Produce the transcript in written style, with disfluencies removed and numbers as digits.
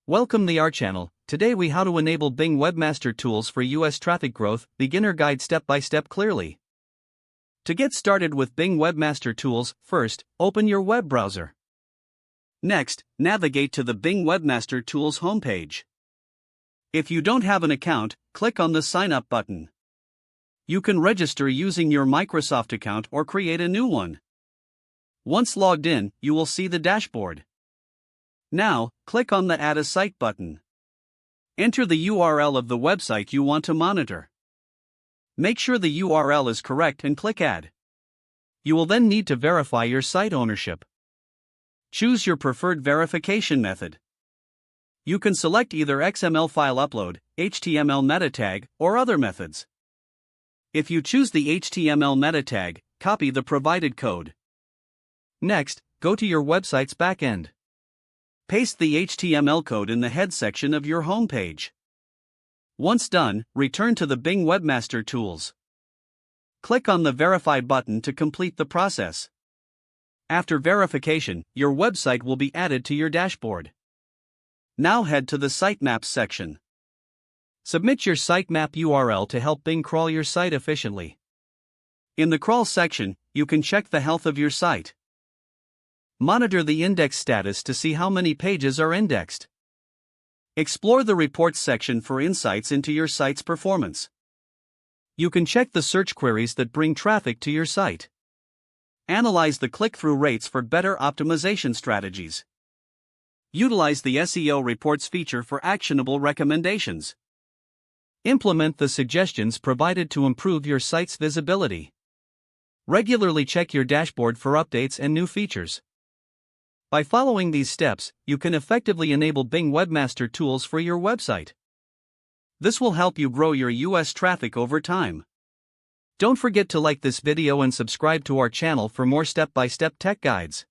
Welcome to our channel. Today we how to enable Bing Webmaster Tools for US traffic growth, beginner guide step by step clearly. To get started with Bing Webmaster Tools, first, open your web browser. Next, navigate to the Bing Webmaster Tools homepage. If you don't have an account, click on the Sign Up button. You can register using your Microsoft account or create a new one. Once logged in, you will see the dashboard. Now, click on the Add a Site button. Enter the URL of the website you want to monitor. Make sure the URL is correct and click Add. You will then need to verify your site ownership. Choose your preferred verification method. You can select either XML file upload, HTML meta tag, or other methods. If you choose the HTML meta tag, copy the provided code. Next, go to your website's backend. Paste the HTML code in the head section of your homepage. Once done, return to the Bing Webmaster Tools. Click on the Verify button to complete the process. After verification, your website will be added to your dashboard. Now head to the Sitemaps section. Submit your sitemap URL to help Bing crawl your site efficiently. In the Crawl section, you can check the health of your site. Monitor the index status to see how many pages are indexed. Explore the Reports section for insights into your site's performance. You can check the search queries that bring traffic to your site. Analyze the click-through rates for better optimization strategies. Utilize the SEO Reports feature for actionable recommendations. Implement the suggestions provided to improve your site's visibility. Regularly check your dashboard for updates and new features. By following these steps, you can effectively enable Bing Webmaster Tools for your website. This will help you grow your US traffic over time. Don't forget to like this video and subscribe to our channel for more step-by-step tech guides.